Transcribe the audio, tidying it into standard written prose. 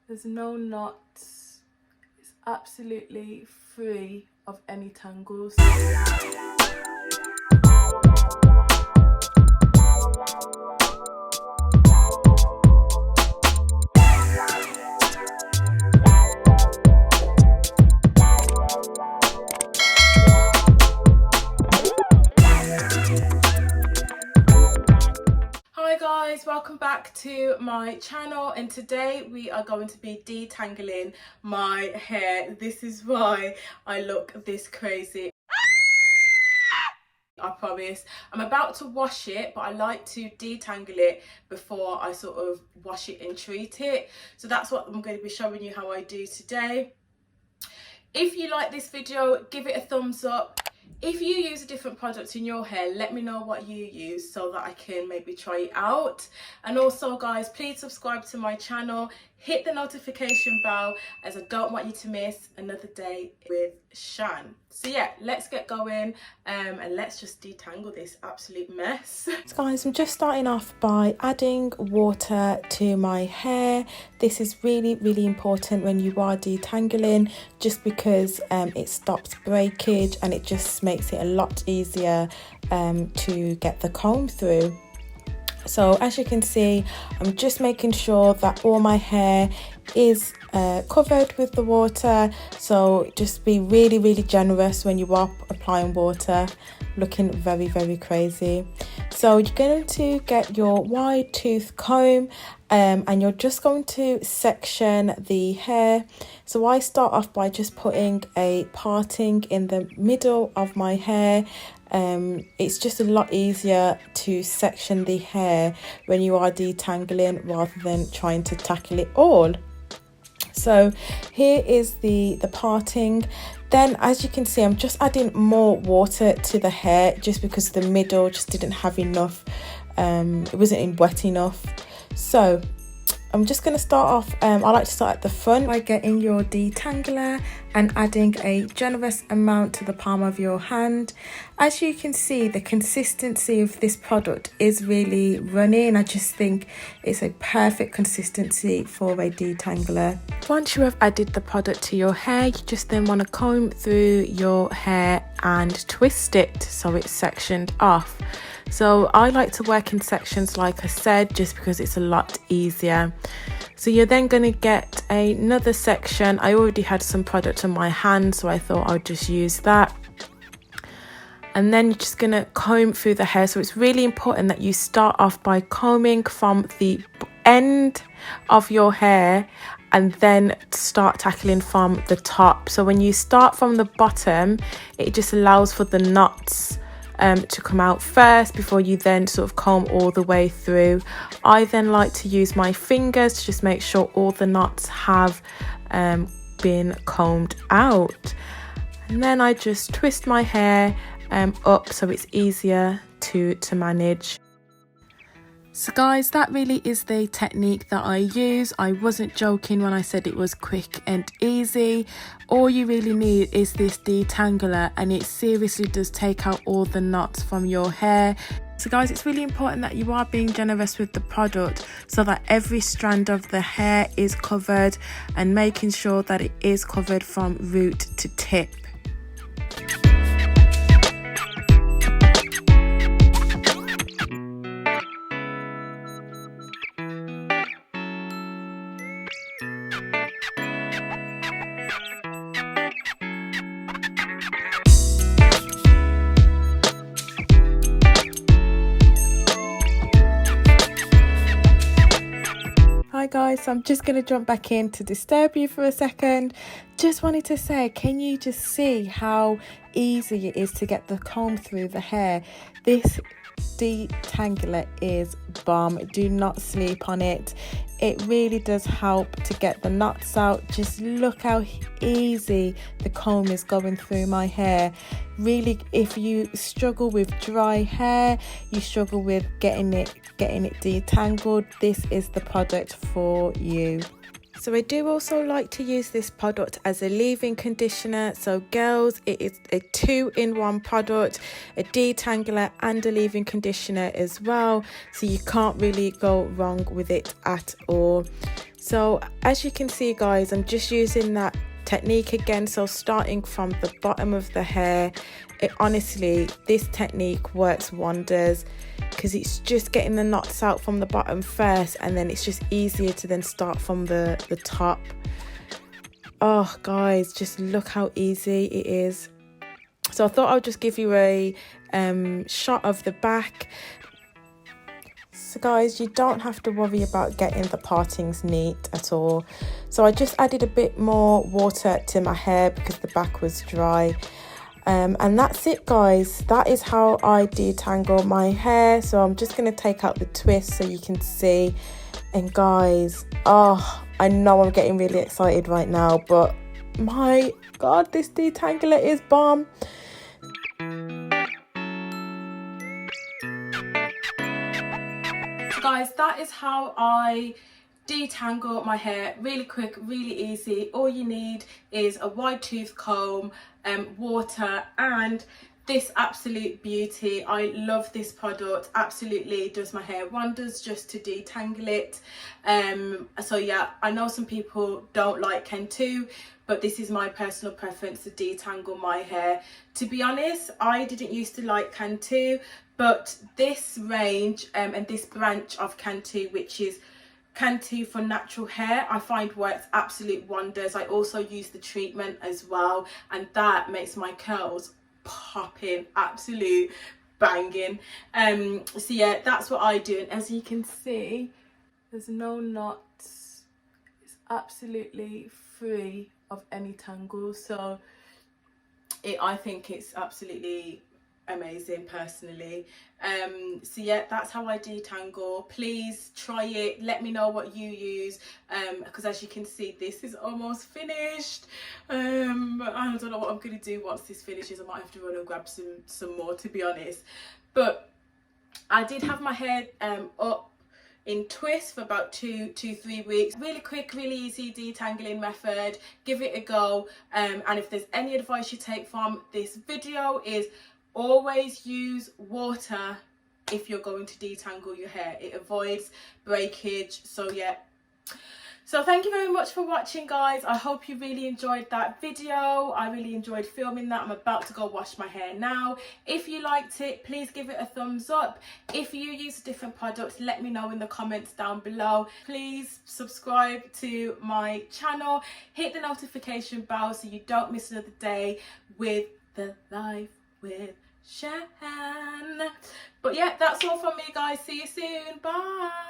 There's no knots. It's absolutely free of any tangles. Hi guys, welcome back to my channel, and today we are going to be detangling my hair. This is why I look this crazy. I promise. I'm about to wash it, but I like to detangle it before I sort of wash it and treat it. So that's what I'm going to be showing you how I do today. If you like this video, give it a thumbs up. If you use a different product in your hair, let me know what you use so that I can maybe try it out. And also guys, please subscribe to my channel, hit the notification bell, as I don't want you to miss another day with Shan. So yeah, let's get going and let's just detangle this absolute mess. So guys, I'm just starting off by adding water to my hair. This is really important when you are detangling, just because it stops breakage and it just makes it a lot easier to get the comb through. So as you can see, I'm just making sure that all my hair is covered with the water. So just be really generous when you are applying water, looking very crazy. So you're going to get your wide tooth comb and you're just going to section the hair. So I start off by just putting a parting in the middle of my hair. It's just a lot easier to section the hair when you are detangling rather than trying to tackle it all. So here is the parting. Then as you can see, I'm just adding more water to the hair just because the middle just didn't have enough, it wasn't wet enough. So I'm just going to start off, I like to start at the front by getting your detangler and adding a generous amount to the palm of your hand. As you can see, the consistency of this product is really runny, and I just think it's a perfect consistency for a detangler. Once you have added the product to your hair, you just then want to comb through your hair and twist it so it's sectioned off. So I like to work in sections, like I said, just because it's a lot easier. So you're then going to get another section. I already had some product on my hand, so I thought I'd just use that. And then you're just going to comb through the hair. So it's really important that you start off by combing from the end of your hair and then start tackling from the top. So when you start from the bottom, it just allows for the knots to come out first before you then sort of comb all the way through. I then like to use my fingers to just make sure all the knots have been combed out, and then I just twist my hair up so it's easier to manage. So guys, that really is the technique that I use. I wasn't joking when I said it was quick and easy. All you really need is this detangler, and it seriously does take out all the knots from your hair. So guys, it's really important that you are being generous with the product so that every strand of the hair is covered, and making sure that it is covered from root to tip. Hi guys, so I'm just going to jump back in to disturb you for a second. Just wanted to say, can you just see how easy it is to get the comb through the hair? This detangler is bomb. Do not sleep on it. It really does help to get the knots out. Just look how easy the comb is going through my hair. Really, if you struggle with dry hair, you struggle with getting it detangled, this is the product for you. So I do also like to use this product as a leave-in conditioner. So girls, it is a 2-in-1 product, a detangler and a leave-in conditioner as well. So you can't really go wrong with it at all. So as you can see guys, I'm just using that technique again, so starting from the bottom of the hair. Honestly, this technique works wonders because it's just getting the knots out from the bottom first, and then it's just easier to then start from the top. Oh guys, just look how easy it is. So I thought I'll just give you a shot of the back. So guys, you don't have to worry about getting the partings neat at all. So I just added a bit more water to my hair because the back was dry. And that's it guys, that is how I detangle my hair. So I'm just going to take out the twist so you can see. And guys, oh, I know I'm getting really excited right now, but my god, this detangler is bomb. So guys, that is how I detangle my hair. Really quick, really easy. All you need is a wide tooth comb, water, and this absolute beauty. I love this product, absolutely does my hair wonders just to detangle it. So yeah, I know some people don't like Cantu, but this is my personal preference to detangle my hair. To be honest, I didn't used to like Cantu, but this range and this branch of Cantu, which is Cantu for natural hair, I find works absolute wonders. I also use the treatment as well, and that makes my curls popping, absolute banging. So yeah, that's what I do, and as you can see, there's no knots. It's absolutely free of any tangles, so I think it's absolutely amazing personally. So yeah, that's how I detangle. Please try it, let me know what you use, because as you can see, this is almost finished. I don't know what I'm gonna do once this finishes. I might have to run and grab some more, to be honest. But I did have my hair up in twists for about 2-3 weeks. Really quick, really easy detangling method. Give it a go, and if there's any advice you take from this video is always use water if you're going to detangle your hair. It avoids breakage. So yeah, so thank you very much for watching guys. I hope you really enjoyed that video. I really enjoyed filming that. I'm about to go wash my hair now. If you liked it, please give it a thumbs up. If you use a different product, let me know in the comments down below. Please subscribe to my channel, hit the notification bell so you don't miss another day with the Life with Shan. But yeah, that's all from me guys. See you soon. Bye.